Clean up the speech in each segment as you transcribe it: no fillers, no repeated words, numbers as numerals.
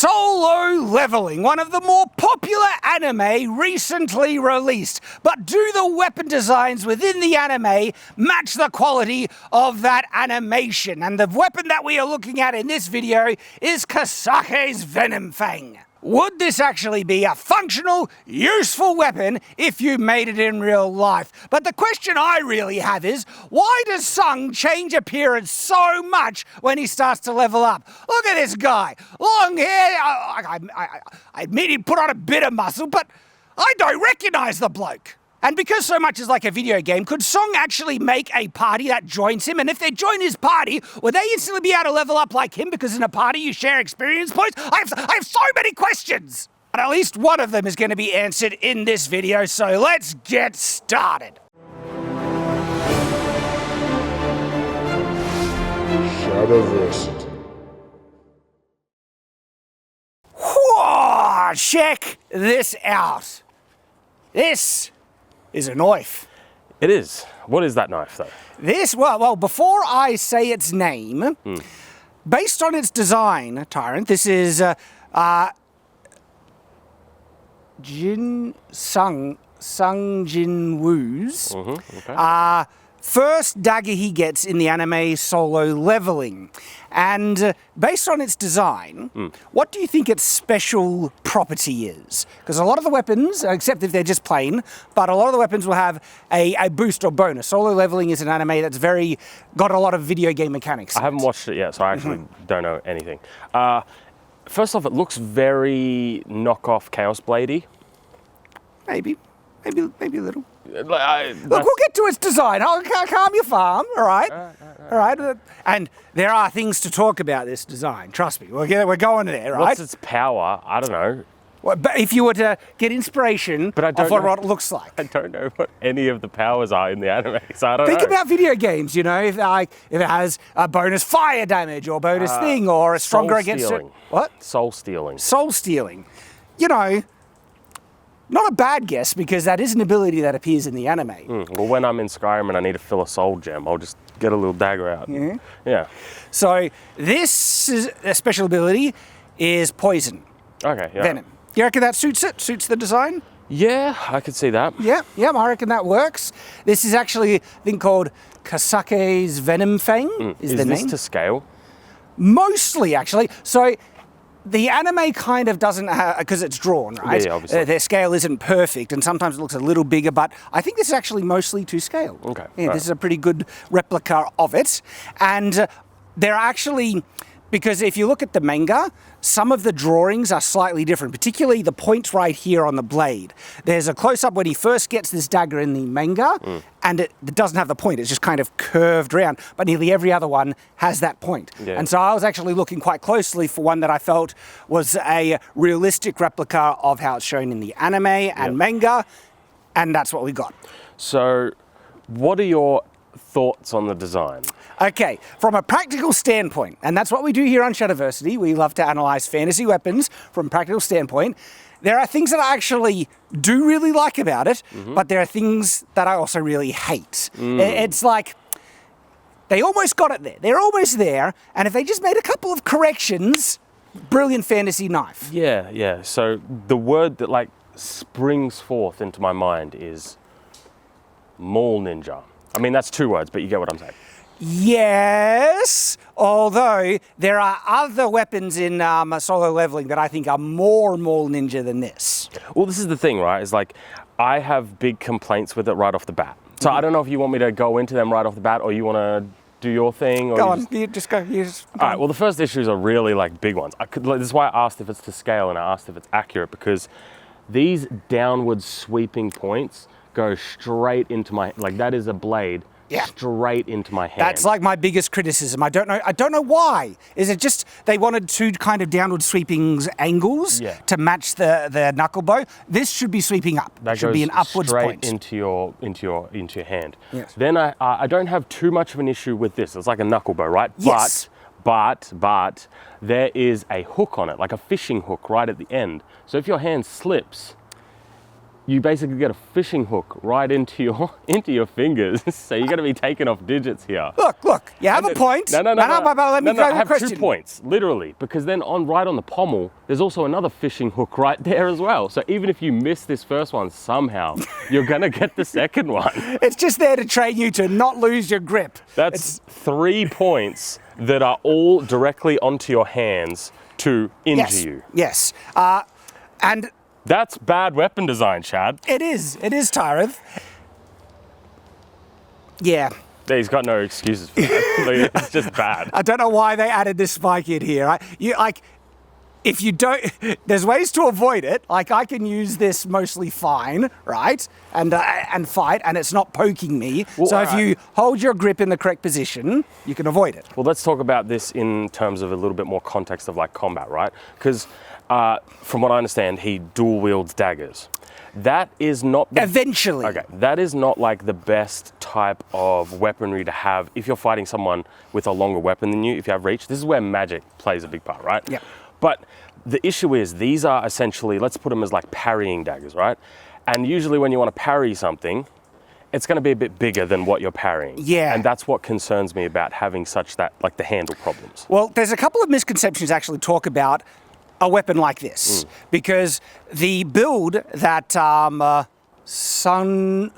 Solo Leveling, one of the more popular anime recently released. But do the weapon designs within the anime match the quality of that animation? And the weapon that we are looking at in this video is Kasaka's Venom Fang. Would this actually be a functional, useful weapon if you made it in real life? But the question I really have is, why does Sung change appearance so much when he starts to level up? Look at this guy. Long hair. I admit he put on a bit of muscle, but I don't recognize the bloke. And because so much is like a video game, could Sung actually make a party that joins him? And if they join his party, would they instantly be able to level up like him? Because in a party you share experience points? I have so many questions! And at least one of them is going to be answered in this video, so let's get started. Shadowversity. Whoa! Check this out. This is a knife. It is. What is that knife, though? This, well, before I say its name, based on its design, Tyranth, this is Sung Jin-woo's first dagger he gets in the anime Solo Leveling. And based on its design, what do you think its special property is? Because a lot of the weapons, except if they're just plain, but a lot of the weapons will have a boost or bonus. Solo Leveling is an anime that's got a lot of video game mechanics. I haven't watched it yet, so I actually don't know anything. First off, it looks very knockoff Chaos Bladey. Maybe a little. Look, we'll get to its design. I'll calm your farm, all right? All right. And there are things to talk about this design. Trust me, we're going there, right? What's its power? I don't know. Well, but if you were to get inspiration of what it looks like. I don't know what any of the powers are in the anime, so I don't know. Think about video games, you know, if it has a bonus fire damage or bonus thing or a stronger against it. What? Soul stealing. Soul stealing. You know, not a bad guess, because that is an ability that appears in the anime. Well, when I'm in Skyrim and I need to fill a soul gem, I'll just get a little dagger out. Yeah. So this is a special ability is poison. Okay, yeah. Venom. You reckon that suits it? Suits the design? Yeah, I could see that. Yeah, I reckon that works. This is actually a thing called Kasaka's Venom Fang, is the name. Is this to scale? Mostly, actually. So the anime kind of doesn't have, because it's drawn, right? Yeah, obviously. Their scale isn't perfect, and sometimes it looks a little bigger, but I think this is actually mostly to scale. Okay. Yeah, right. This is a pretty good replica of it. And they're actually, because if you look at the manga, some of the drawings are slightly different, particularly the point right here on the blade. There's a close-up when he first gets this dagger in the manga, and it doesn't have the point. It's just kind of curved around, but nearly every other one has that point. Yeah. And so I was actually looking quite closely for one that I felt was a realistic replica of how it's shown in the anime and manga, and that's what we got. So, what are your thoughts on the design? Okay, from a practical standpoint, and that's what we do here on Shadowversity, we love to analyze fantasy weapons from a practical standpoint. There are things that I actually do really like about it, but there are things that I also really hate. It's like, they almost got it there. They're almost there, and if they just made a couple of corrections, brilliant fantasy knife. Yeah. So, the word that like springs forth into my mind is mall ninja. I mean, that's two words, but you get what I'm saying. Yes, although there are other weapons in Solo Leveling that I think are more ninja than this. Well, this is the thing, right? Is like, I have big complaints with it right off the bat. So I don't know if you want me to go into them right off the bat, or you want to do your thing. Or go on, you just go. All right, well, the first issues are really like big ones. This is why I asked if it's to scale and I asked if it's accurate, because these downward sweeping points go straight into my, like that is a blade. Yeah. Straight into my hand. That's like my biggest criticism. I don't know why. Is it just they wanted two kind of downward sweeping angles to match the knuckle bow? This should be sweeping up. That should be an upwards straight point. into your hand. Yes. Then I don't have too much of an issue with this. It's like a knuckle bow, right? Yes. But there is a hook on it, like a fishing hook right at the end. So if your hand slips, you basically get a fishing hook right into your fingers. So you're going to be taking off digits here. Look, you have a point. No, let me I have 2 points, literally, because then right on the pommel, there's also another fishing hook right there as well. So even if you miss this first one somehow, you're going to get the second one. It's just there to train you to not lose your grip. That's 3 points that are all directly onto your hands to injure you. Yes. And that's bad weapon design, Chad. it is Tyranth. Yeah. He's got no excuses for that. It's just bad. I don't know why they added this spike in here. If you don't, there's ways to avoid it. Like, I can use this mostly fine, right? And fight, and it's not poking me. Well, so if you hold your grip in the correct position, you can avoid it. Well, let's talk about this in terms of a little bit more context of like combat, right? Because from what I understand, he dual wields daggers. That is not eventually. Okay, that is not like the best type of weaponry to have if you're fighting someone with a longer weapon than you. If you have reach, this is where magic plays a big part, right? Yeah. But the issue is these are essentially, let's put them as like parrying daggers, right? And usually when you want to parry something, it's going to be a bit bigger than what you're parrying. Yeah. And that's what concerns me about having like the handle problems. Well, there's a couple of misconceptions actually talk about a weapon like this, because the build that Sung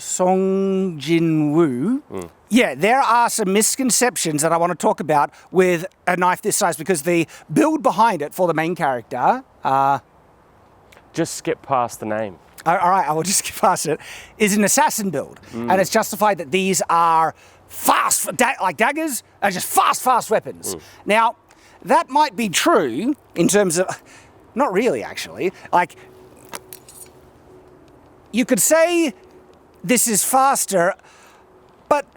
Jin-woo, yeah, there are some misconceptions that I want to talk about with a knife this size, because the build behind it for the main character... just skip past the name. All right, I will just skip past it, is an assassin build. And it's justified that these are fast, like daggers, are just fast weapons. Now, that might be true in terms of... Not really, actually. Like, you could say this is faster, but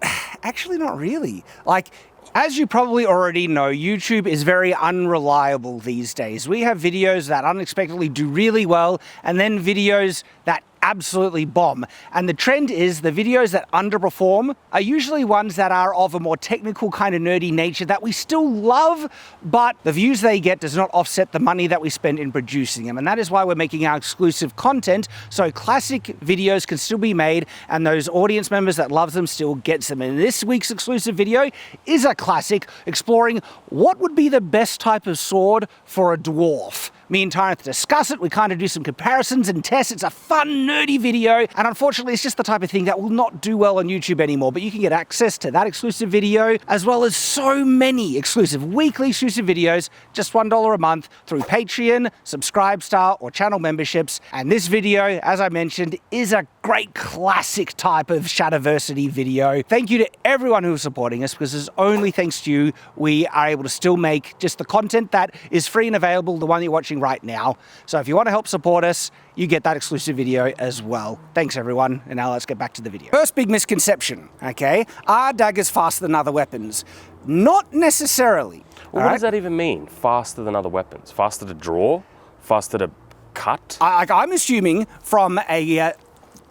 actually not really. Like, as you probably already know, YouTube is very unreliable these days. We have videos that unexpectedly do really well, and then videos that absolutely bomb. And the trend is the videos that underperform are usually ones that are of a more technical kind of nerdy nature that we still love, but the views they get does not offset the money that we spend in producing them. And that is why we're making our exclusive content, so classic videos can still be made and those audience members that love them still gets them. And this week's exclusive video is a classic exploring what would be the best type of sword for a dwarf. Me and Tyranth discuss it, we kind of do some comparisons and tests. It's a fun, nerdy video, and unfortunately it's just the type of thing that will not do well on YouTube anymore, but you can get access to that exclusive video, as well as so many exclusive, weekly exclusive videos, just $1 a month through Patreon, Subscribestar, or channel memberships. And this video, as I mentioned, is a great classic type of Shadowversity video. Thank you to everyone who is supporting us, because it's only thanks to you we are able to still make just the content that is free and available, the one you're watching right now. So if you want to help support us, you get that exclusive video as well. Thanks everyone, and now let's get back to the video. First big misconception, okay? Are daggers faster than other weapons? Not necessarily. Well, what does that even mean? Faster than other weapons? Faster to draw? Faster to cut? I'm assuming from a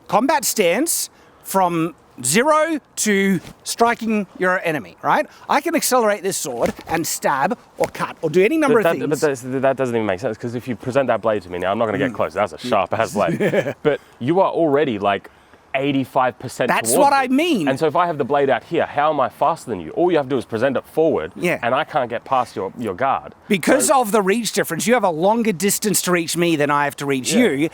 combat stance, from 0 to striking your enemy, right? I can accelerate this sword and stab or cut or do any number of things. But that doesn't even make sense, because if you present that blade to me now, I'm not going to get close. That's a sharp-ass blade. But you are already like 85% That's what I mean. And so if I have the blade out here, how am I faster than you? All you have to do is present it forward, and I can't get past your guard. Because of the reach difference, you have a longer distance to reach me than I have to reach you.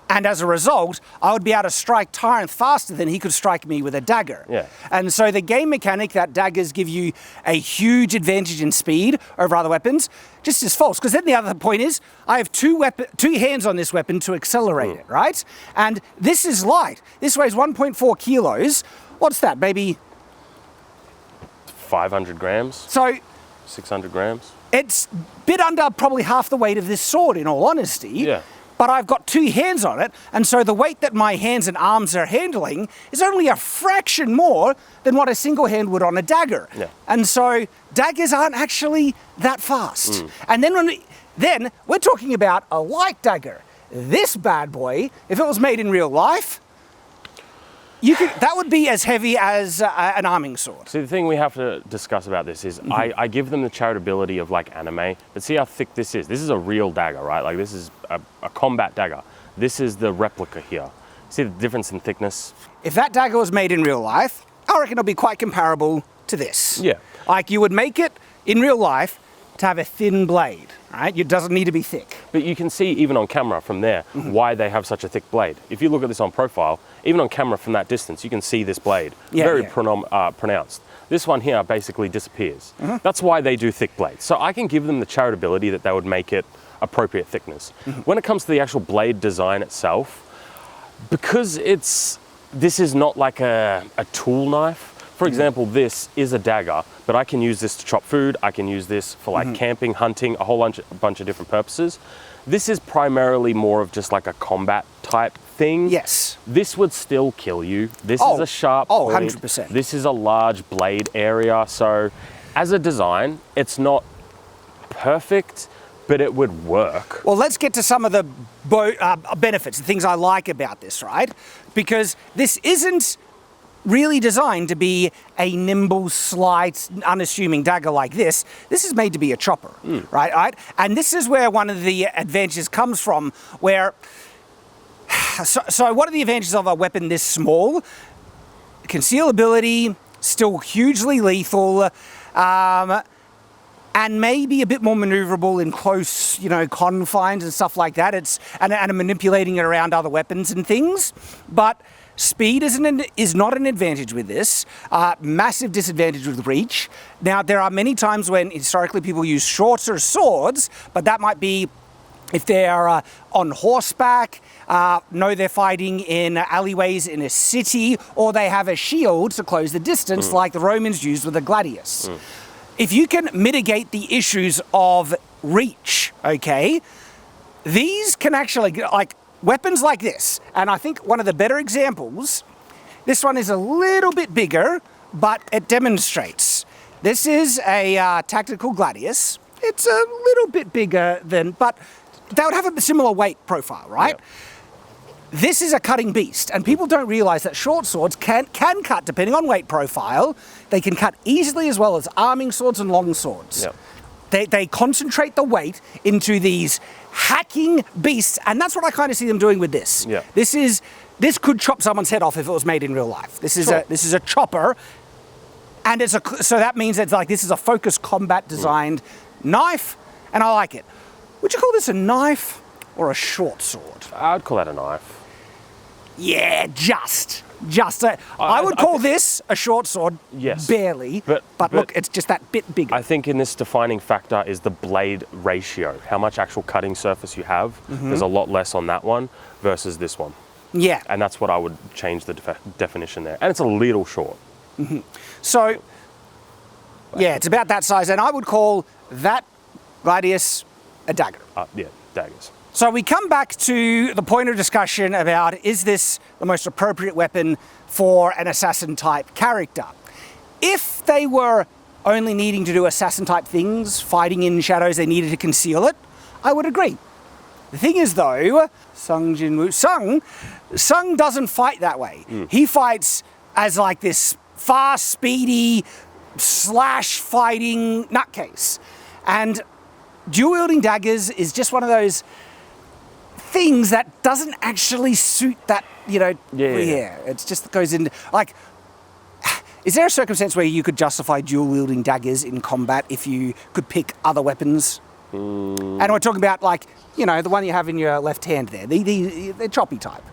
And as a result, I would be able to strike Tyranth faster than he could strike me with a dagger. Yeah. And so the game mechanic that daggers give you a huge advantage in speed over other weapons just is false. Because then the other point is, I have two hands on this weapon to accelerate it, right? And this is light. This weighs 1.4 kilos. What's that, maybe? 500 grams? So 600 grams? It's a bit under probably half the weight of this sword, in all honesty. Yeah. But I've got two hands on it, and so the weight that my hands and arms are handling is only a fraction more than what a single hand would on a dagger. Yeah. And so daggers aren't actually that fast. And then we're talking about a light dagger. This bad boy, if it was made in real life, that would be as heavy as an arming sword. See, the thing we have to discuss about this is I give them the charitability of like anime, but see how thick this is. This is a real dagger, right? Like this is a combat dagger. This is the replica here. See the difference in thickness? If that dagger was made in real life, I reckon it'll be quite comparable to this. Yeah. Like you would make it in real life to have a thin blade, right? It doesn't need to be thick. But you can see even on camera from there why they have such a thick blade. If you look at this on profile, even on camera from that distance, you can see this blade very pronounced. This one here basically disappears. That's why they do thick blades. So I can give them the charitability that they would make it appropriate thickness. When it comes to the actual blade design itself, because this is not like a tool knife. For example, this is a dagger, but I can use this to chop food. I can use this for like camping, hunting, a whole bunch of different purposes. This is primarily more of just like a combat type thing. Yes. This would still kill you. This is a sharp point. 100%. This is a large blade area. So as a design, it's not perfect, but it would work. Well, let's get to some of the benefits, the things I like about this, right? Because this isn't really designed to be a nimble, slight, unassuming dagger like this. This is made to be a chopper, right? And this is where one of the advantages comes from, where... So what are the advantages of a weapon this small? Concealability, still hugely lethal, and maybe a bit more maneuverable in close, confines and stuff like that. And manipulating it around other weapons and things. But speed is not an advantage with this. Massive disadvantage with reach. Now, there are many times when historically people use shorter swords, but that might be if they're on horseback, know they're fighting in alleyways in a city, or they have a shield to close the distance like the Romans used with the gladius. If you can mitigate the issues of reach, okay, these can actually, like weapons like this, and I think one of the better examples, this one is a little bit bigger, but it demonstrates. This is a tactical gladius. It's a little bit bigger than, but they would have a similar weight profile, right? Yep. This is a cutting beast, and people don't realize that short swords can cut depending on weight profile. They can cut easily as well as arming swords and long swords. Yep. They concentrate the weight into these hacking beasts, and that's what I kind of see them doing with this. Yeah. This could chop someone's head off if it was made in real life. This is a chopper, and so that means it's like this is a focused combat designed knife, and I like it. Would you call this a knife or a short sword? I would call that a knife. Yeah, just. I would call this a short sword. Yes. Barely. But look, it's just that bit bigger. I think in this defining factor is the blade ratio. How much actual cutting surface you have. There's a lot less on that one versus this one. Yeah. And that's what I would change the definition there. And it's a little short. So, yeah, it's about that size. And I would call that gladius a dagger. Yeah, daggers. So we come back to the point of discussion about, is this the most appropriate weapon for an assassin-type character? If they were only needing to do assassin-type things, fighting in shadows, they needed to conceal it, I would agree. The thing is, though, Sung Jin-woo, Sung doesn't fight that way. He fights as like this fast, speedy, slash-fighting nutcase. And dual-wielding daggers is just one of those things that doesn't actually suit that, Yeah. It's just goes into, like, is there a circumstance where you could justify dual-wielding daggers in combat if you could pick other weapons? And we're talking about, like, the one you have in your left hand there, the choppy type.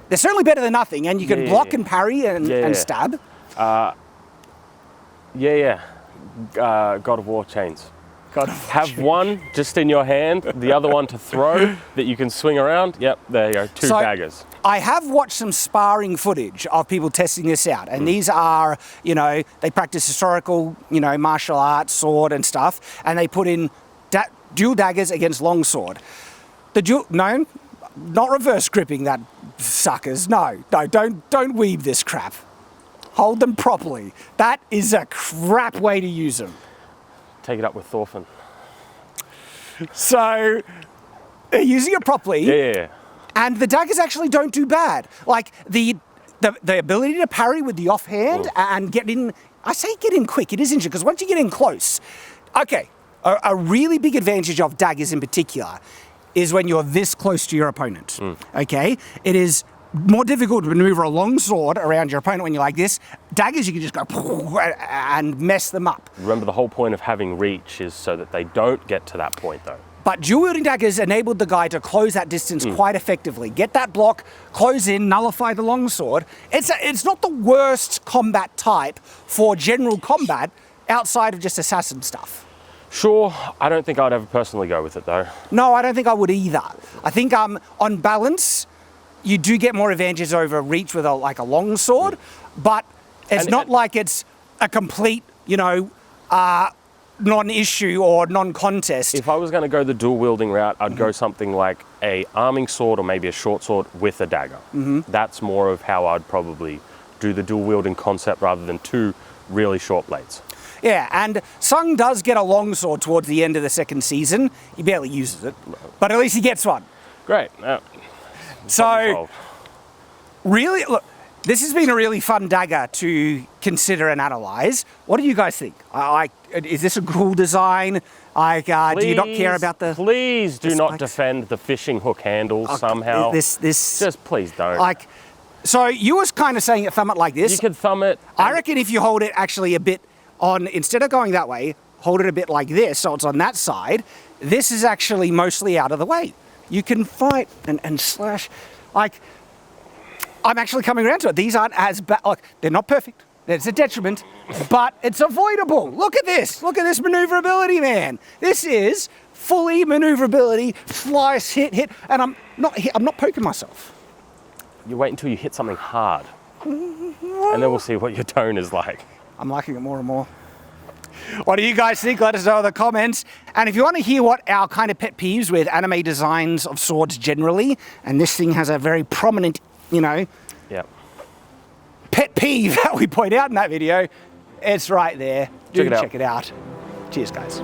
They're certainly better than nothing, and you can block and parry and stab. God of War chains. Have one just in your hand, the other one to throw that you can swing around. Yep, there you go, two daggers. I have watched some sparring footage of people testing this out, and these are, they practice historical, martial arts, sword and stuff, and they put in dual daggers against longsword. No, not reverse gripping that suckers. No, don't weave this crap. Hold them properly. That is a crap way to use them. Take it up with Thorfinn. So, using it properly. Yeah. And the daggers actually don't do bad. Like, the ability to parry with the offhand and get in, I say get in quick, it is interesting, because once you get in close, okay, a really big advantage of daggers in particular is when you're this close to your opponent, okay? It is more difficult to maneuver a longsword around your opponent when you're like this. Daggers, you can just go and mess them up. Remember, the whole point of having reach is so that they don't get to that point, though. But dual-wielding daggers enabled the guy to close that distance quite effectively. Get that block, close in, nullify the longsword. It's not the worst combat type for general combat outside of just assassin stuff. Sure, I don't think I'd ever personally go with it, though. No, I don't think I would either. I think on balance, you do get more advantages over reach with a longsword, but it's not like it's a complete, non-issue or non-contest. If I was going to go the dual-wielding route, I'd go something like a arming sword or maybe a short sword with a dagger. That's more of how I'd probably do the dual-wielding concept rather than two really short blades. Yeah, and Sung does get a longsword towards the end of the second season. He barely uses it, but at least he gets one. Great. So, really, look, this has been a really fun dagger to consider and analyze. What do you guys think? Is this a cool design? Do you not care about the... Please do not defend the fishing hook handles somehow. Just please don't. So you was kind of saying it, thumb it like this. You could thumb it. I reckon if you hold it actually a bit on, instead of going that way, hold it a bit like this, so it's on that side. This is actually mostly out of the way. You can fight and slash. I'm actually coming around to it. These aren't as bad. They're not perfect. It's a detriment, but it's avoidable. Look at this. Look at this maneuverability, man. This is fully maneuverability, slice, hit, and I'm not poking myself. You wait until you hit something hard, and then we'll see what your tone is like. I'm liking it more and more. What do you guys think? Let us know in the comments. And if you want to hear what our kind of pet peeves with anime designs of swords generally, and this thing has a very prominent, pet peeve that we point out in that video, it's right there. Do check it out. Cheers, guys.